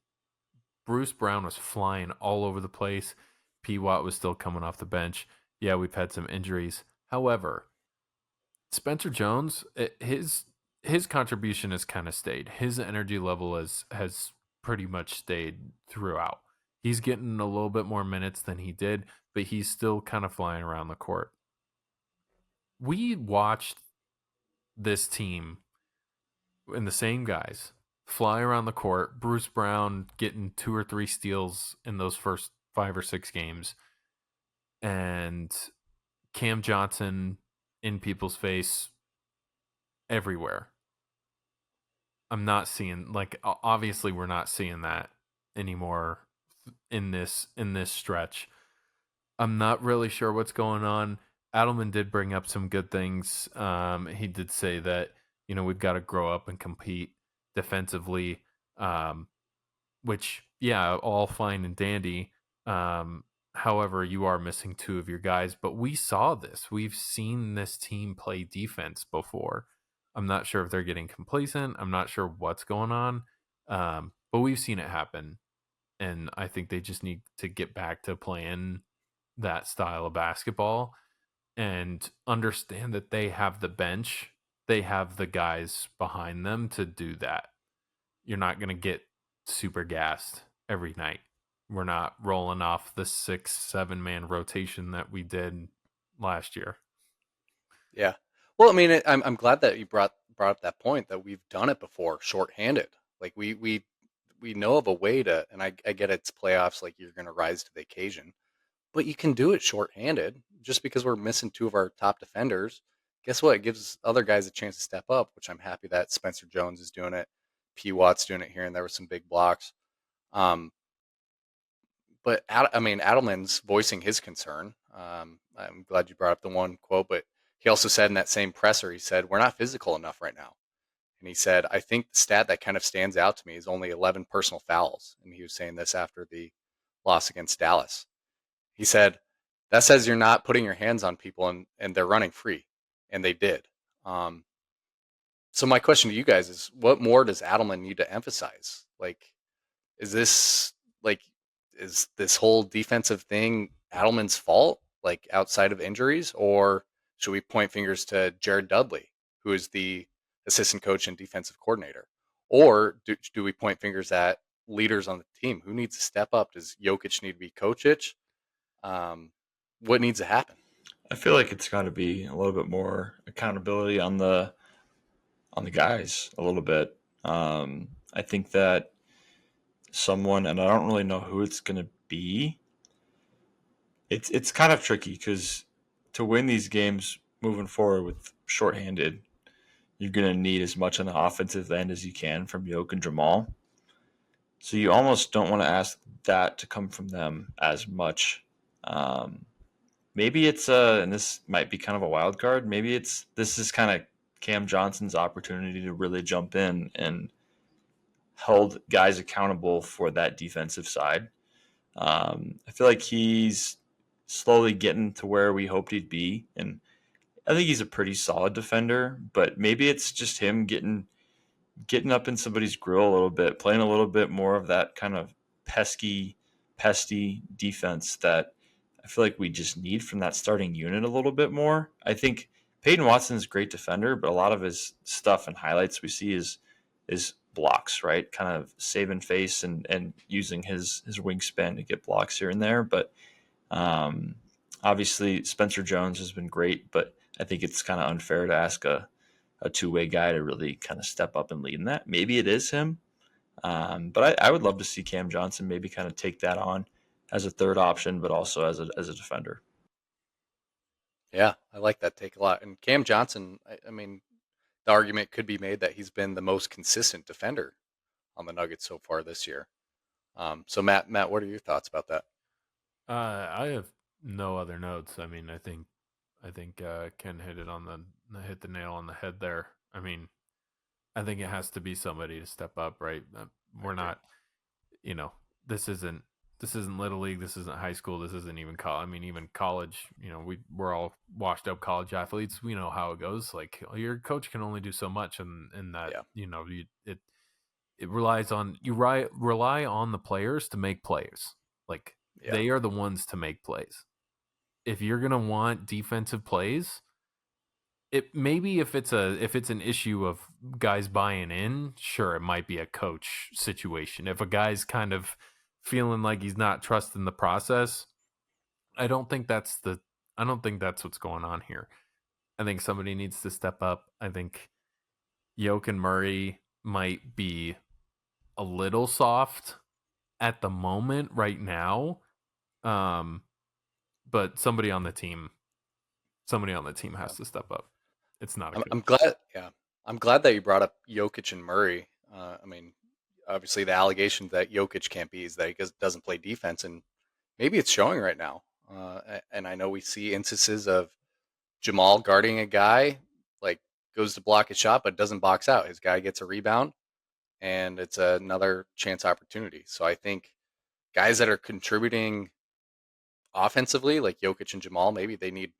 Bruce Brown was flying all over the place. P. Watt was still coming off the bench. Yeah, we've had some injuries. However, Spencer Jones, his contribution has kind of stayed. His energy level has pretty much stayed throughout. He's getting a little bit more minutes than he did, but he's still kind of flying around the court. We watched this team and the same guys fly around the court. Bruce Brown getting 2 or 3 steals in those first 5 or 6 games, and Cam Johnson in people's face everywhere. I'm not seeing, like, obviously we're not seeing that anymore in this stretch. I'm not really sure what's going on. Adelman did bring up some good things. He did say that, we've got to grow up and compete defensively, which, yeah, all fine and dandy. However, you are missing 2 of your guys, but we saw this. We've seen this team play defense before. I'm not sure if they're getting complacent. I'm not sure what's going on, but we've seen it happen, and I think they just need to get back to playing that style of basketball and understand that they have the bench. They have the guys behind them to do that. You're not going to get super gassed every night. We're not rolling off the 6-7 man rotation that we did last year. Yeah. Well, I mean, I'm glad that you brought up that point that we've done it before, shorthanded. Like we know of a way to, and I get it's playoffs, like you're going to rise to the occasion, but you can do it shorthanded. Just because we're missing 2 of our top defenders, guess what? It gives other guys a chance to step up, which I'm happy that Spencer Jones is doing it. P. Watt's doing it here, and there were some big blocks. But Adelman's voicing his concern. I'm glad you brought up the one quote, but he also said in that same presser, he said, "We're not physical enough right now." And he said, "I think the stat that kind of stands out to me is only 11 personal fouls." And he was saying this after the loss against Dallas. He said, "That says you're not putting your hands on people and they're running free." And they did. So my question to you guys is, what more does Adelman need to emphasize? Like, is this whole defensive thing Adelman's fault, like outside of injuries, or Should we point fingers to Jared Dudley, who is the assistant coach and defensive coordinator? Or do we point fingers at leaders on the team? Who needs to step up? Does Jokić need to be Kočić? What needs to happen? I feel like it's got to be a little bit more accountability on the guys a little bit. I think that someone, and I don't really know who it's going to be. It's kind of tricky because to win these games moving forward with shorthanded, you're going to need as much on the offensive end as you can from Jokić and Jamal. So you almost don't want to ask that to come from them as much. Maybe it's and this might be kind of a wild card. Maybe this is kind of Cam Johnson's opportunity to really jump in and hold guys accountable for that defensive side. I feel like he's slowly getting to where we hoped he'd be, and I think he's a pretty solid defender. But maybe it's just him getting up in somebody's grill a little bit, playing a little bit more of that kind of pesty defense that I feel like we just need from that starting unit a little bit more. I think Peyton Watson's a great defender, but a lot of his stuff and highlights we see is blocks, right? Kind of saving face and using his wingspan to get blocks here and there. But obviously Spencer Jones has been great, but I think it's kind of unfair to ask a two-way guy to really kind of step up and lead in that. Maybe it is him. But I would love to see Cam Johnson maybe kind of take that on as a third option, but also as a defender. Yeah, I like that take a lot. And Cam Johnson, I mean, the argument could be made that he's been the most consistent defender on the Nuggets so far this year. So Matt, what are your thoughts about that? I have no other notes. I mean, I think Ken hit the nail on the head there. I mean, I think it has to be somebody to step up, right? We're not, this isn't Little League. This isn't high school. This isn't even college. I mean, even college, we're all washed up college athletes. We know how it goes. Like, your coach can only do so much, and that, it relies on, rely on the players to make plays. Like, they are the ones to make plays. If you're going to want defensive plays, if it's an issue of guys buying in, sure, it might be a coach situation. If a guy's kind of feeling like he's not trusting the process, I don't think that's what's going on here. I think somebody needs to step up. I think Jokić and Murray might be a little soft at the moment right now. But somebody on the team has to step up. It's not a coach. I'm glad that you brought up Jokić and Murray. I mean, obviously the allegation that Jokić can't be is that he doesn't play defense, and maybe it's showing right now. And I know we see instances of Jamal guarding a guy, like goes to block a shot but doesn't box out. His guy gets a rebound, and it's another chance opportunity. So I think guys that are contributing offensively, like Jokić and Jamal, maybe they need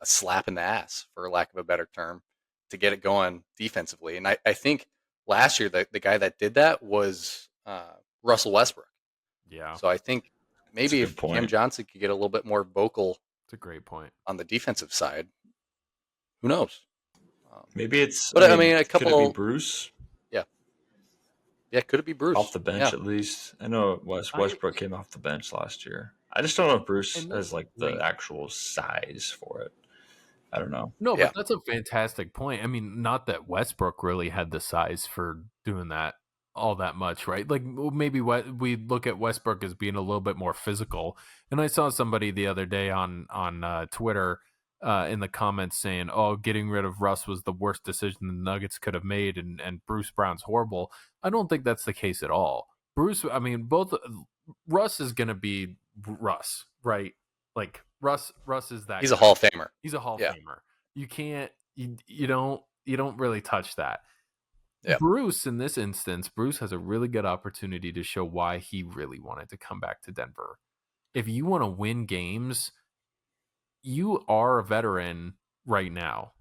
a slap in the ass, for lack of a better term, to get it going defensively. And I think last year the guy that did that was Russell Westbrook. Yeah. So I think maybe if Cam Johnson could get a little bit more vocal, it's a great point on the defensive side. Who knows? Maybe it's. But I mean, a couple. Could it be Bruce? Yeah, could it be Bruce off the bench at least? I know Westbrook came off the bench last year. I just don't know if Bruce has like the actual size for it. I don't know. No, but that's a fantastic point. I mean, not that Westbrook really had the size for doing that all that much, right? Like, maybe we look at Westbrook as being a little bit more physical. And I saw somebody the other day on Twitter in the comments saying, "Oh, getting rid of Russ was the worst decision the Nuggets could have made, and Bruce Brown's horrible." I don't think that's the case at all. Russ is going to be Russ, right? Like, Russ is that. He's a Hall of Famer. He's a Hall of Famer. You can't, you don't really touch that. Yeah. Bruce, in this instance, Bruce has a really good opportunity to show why he really wanted to come back to Denver. If you want to win games, you are a veteran right now.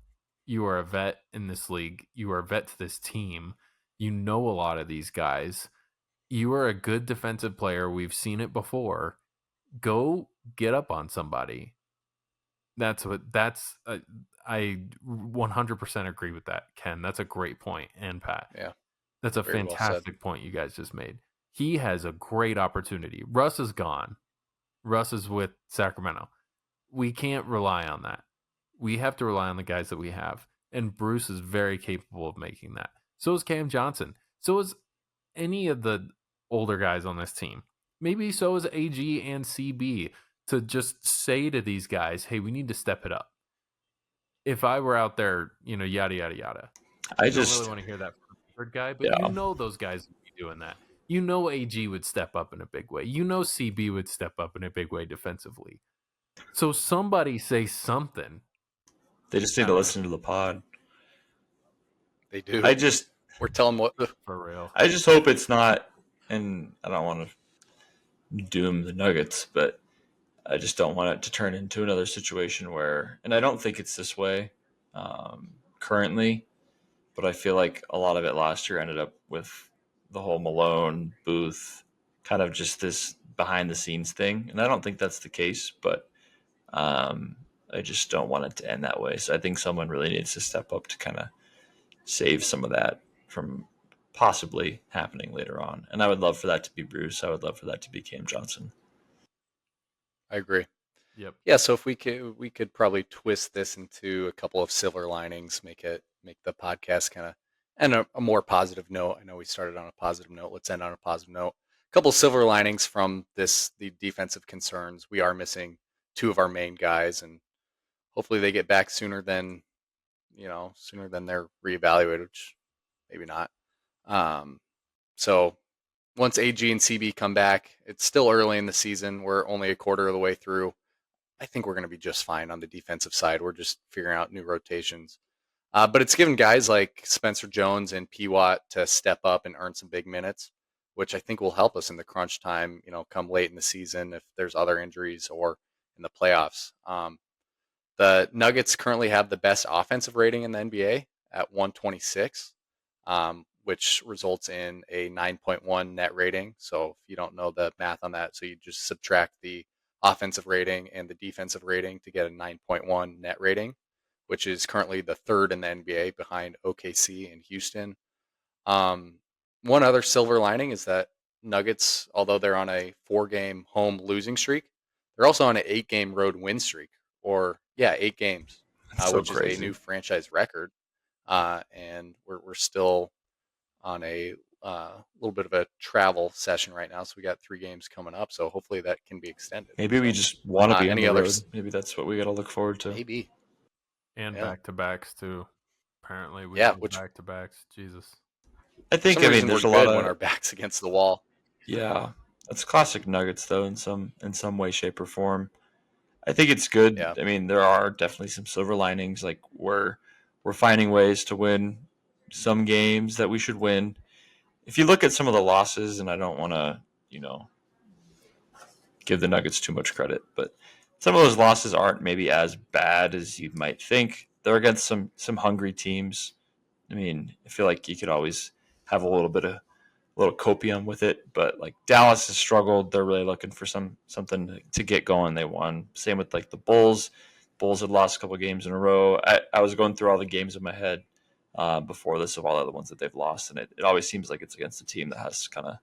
You are a vet in this league. You are a vet to this team. You know a lot of these guys. You are a good defensive player. We've seen it before. Go get up on somebody. I 100% agree with that, Ken. That's a great point, and Pat. Yeah, That's a very well said. fantastic point you guys just made. He has a great opportunity. Russ is gone. Russ is with Sacramento. We can't rely on that. We have to rely on the guys that we have. And Bruce is very capable of making that. So is Cam Johnson. So is any of the older guys on this team. Maybe so is AG and CB, to just say to these guys, hey, we need to step it up. If I were out there, yada, yada, yada. I don't really want to hear that from the third guy, but those guys would be doing that. AG would step up in a big way. CB would step up in a big way defensively. So somebody say something. They just need to listen to the pod. They do. We're telling what for real. I just hope it's not, and I don't want to doom the Nuggets, but I just don't want it to turn into another situation where, and I don't think it's this way currently, but I feel like a lot of it last year ended up with the whole Malone, Booth, kind of just this behind the scenes thing. And I don't think that's the case, but I just don't want it to end that way. So I think someone really needs to step up to kind of save some of that from possibly happening later on. And I would love for that to be Bruce. I would love for that to be Cam Johnson. I agree. Yep. Yeah, so if we could probably twist this into a couple of silver linings, make the podcast kind of end a more positive note. I know we started on a positive note. Let's end on a positive note. A couple of silver linings from the defensive concerns. We are missing two of our main guys, and hopefully they get back sooner than they're reevaluated, which maybe not. So once AG and CB come back, it's still early in the season. We're only a quarter of the way through. I think we're going to be just fine on the defensive side. We're just figuring out new rotations. But it's given guys like Spencer Jones and P-Watt to step up and earn some big minutes, which I think will help us in the crunch time, come late in the season if there's other injuries or in the playoffs. The Nuggets currently have the best offensive rating in the NBA at 126, which results in a 9.1 net rating. So if you don't know the math on that, so you just subtract the offensive rating and the defensive rating to get a 9.1 net rating, which is currently the third in the NBA behind OKC and Houston. One other silver lining is that Nuggets, although they're on a 4-game home losing streak, they're also on an 8-game road win streak, 8 games, which is a new franchise record. And we're still on a little bit of a travel session right now, so we got 3 games coming up. So hopefully that can be extended. Maybe we just want to be on the road. Maybe that's what we got to look forward to. Maybe. And back-to-backs too. Apparently, we back-to-backs. Jesus. I think there's a lot of when our backs against the wall. Yeah, that's classic Nuggets though, in some way, shape, or form. I think it's good. Yeah. I mean, there are definitely some silver linings. Like we're finding ways to win some games that we should win. If you look at some of the losses, and I don't want to, give the Nuggets too much credit, but some of those losses aren't maybe as bad as you might think. They're against some hungry teams. I mean, I feel like you could always have a little copium with it, but like Dallas has struggled. They're really looking for something to get going. They won. Same with like the Bulls. Bulls had lost a couple of games in a row. I was going through all the games in my head before this of all the other ones that they've lost, and it always seems like it's against a team that has kind of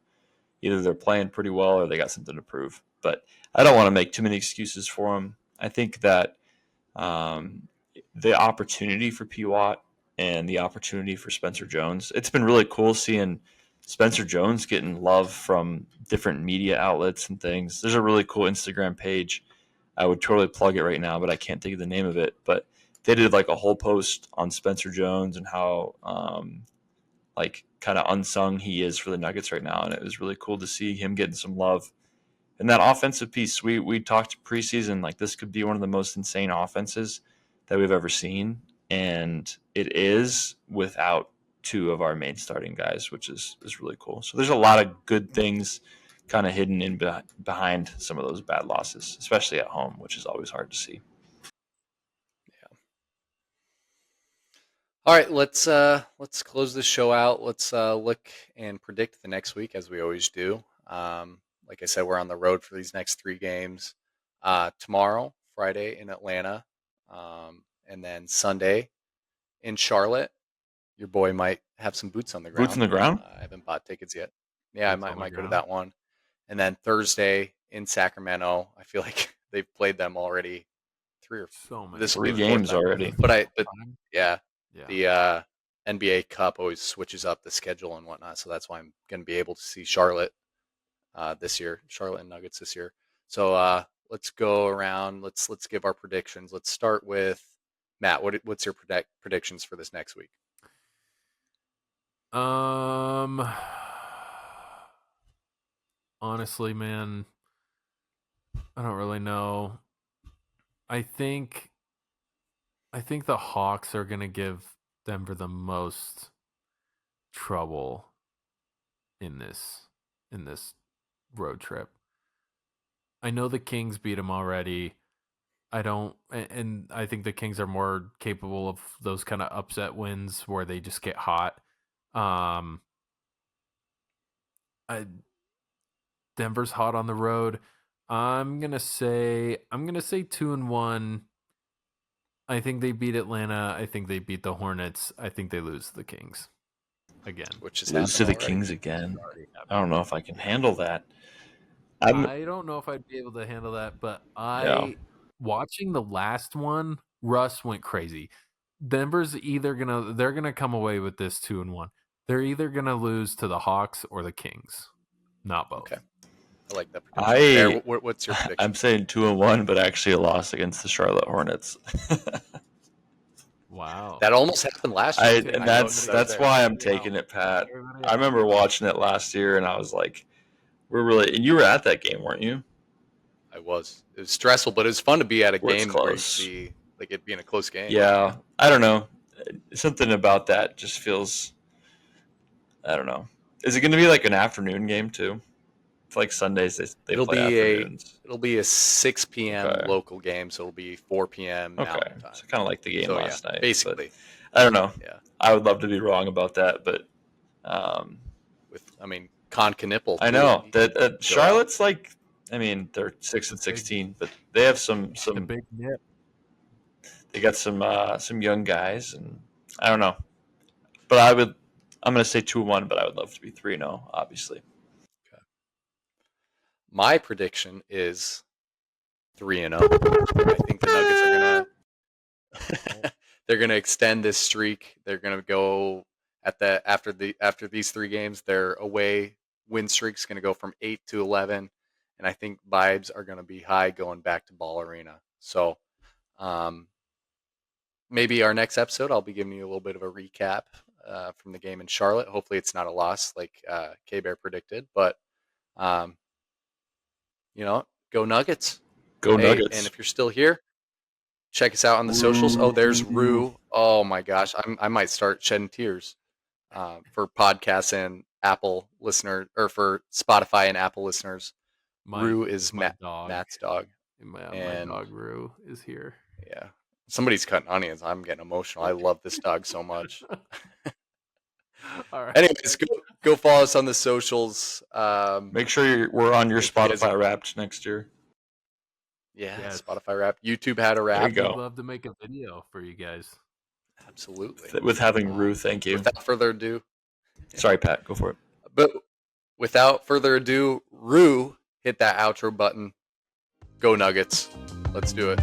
either they're playing pretty well or they got something to prove. But I don't want to make too many excuses for them. I think that the opportunity for P-Watt and the opportunity for Spencer Jones, it's been really cool seeing Spencer Jones getting love from different media outlets and things. There's a really cool Instagram page. I would totally plug it right now, but I can't think of the name of it. But they did like a whole post on Spencer Jones and how kind of unsung he is for the Nuggets right now. And it was really cool to see him getting some love. And that offensive piece, we talked preseason, like this could be one of the most insane offenses that we've ever seen. And it is without 2 of our main starting guys, which is really cool. So there's a lot of good things kind of hidden in behind some of those bad losses, especially at home, which is always hard to see. Yeah. All right, let's close this show out. Let's look and predict the next week as we always do. Like I said, we're on the road for these next 3 games. Tomorrow, Friday in Atlanta, and then Sunday in Charlotte, your boy might have some boots on the ground. Boots on the ground? I haven't bought tickets yet. Yeah, Boots I on the might go to ground. that one. And then Thursday in Sacramento, I feel like they've played them already So many. this will be Three the fourth games time. already. But Time? yeah, Yeah. the NBA Cup always switches up the schedule and whatnot, so that's why I'm going to be able to see Charlotte this year, Charlotte and Nuggets this year. So let's go around. Let's give our predictions. Let's start with Matt. What's your predictions for this next week? Honestly, man, I don't really know. I think the Hawks are going to give Denver the most trouble in this road trip. I know the Kings beat them already. And I think the Kings are more capable of those kind of upset wins where they just get hot. Denver's hot on the road. I'm gonna say 2-1. I think they beat Atlanta. I think they beat the Hornets. I think they lose to the Kings again. Which is Lose to the Kings again. I don't know if I can handle that. I don't know if I'd be able to handle that, but watching the last one, Russ went crazy. Denver's they're gonna come away with this 2-1. They're either gonna lose to the Hawks or the Kings, not both. Okay, I like that prediction. What's your prediction? I'm saying 2-1, but actually a loss against the Charlotte Hornets. Wow, that almost happened last year. And that's why I'm taking it, Pat. I remember watching it last year, and I was like, and you were at that game, weren't you? I was. It was stressful, but it was fun to be at a game close. where you see like it being a close game. Yeah, I don't know. Something about that just feels. I don't know. Is it going to be like an afternoon game too? It's like Sundays they play afternoons. It'll be a 6 p.m. local game, so it'll be 4 p.m. Mountain time. So kind of like the game last night. Basically. But I don't know. Yeah. I would love to be wrong about that, but Con Knipple. I know that Charlotte's like. I mean, they're 6-16, but they have some big nip. They got some young guys, and I don't know. But I'm going to say 2-1, but I would love to be 3-0, obviously. Okay. My prediction is 3-0. I think the Nuggets are gonna they're gonna extend this streak. They're gonna go after these 3 games. Their away win streak's gonna go from 8 to 11. And I think vibes are going to be high going back to Ball Arena. So maybe our next episode, I'll be giving you a little bit of a recap from the game in Charlotte. Hopefully it's not a loss like K-Bear predicted. But, go Nuggets. Go Nuggets. And if you're still here, check us out on the socials. Oh, there's Rue. Oh, my gosh. I might start shedding tears for podcasts and Apple listeners, or for Spotify and Apple listeners. Rue is Matt's dog. My dog Rue is here. Yeah. Somebody's cutting onions. I'm getting emotional. I love this dog so much. All right. Anyways, go follow us on the socials. Make sure we're on your Spotify Wrapped next year. Yeah, yes. Spotify Wrapped. YouTube had a wrap. There you go. I'd love to make a video for you guys. Absolutely. With having Rue, thank you. Without further ado. Sorry, Pat. Go for it. But without further ado, Rue, hit that outro button. Go Nuggets. Let's do it.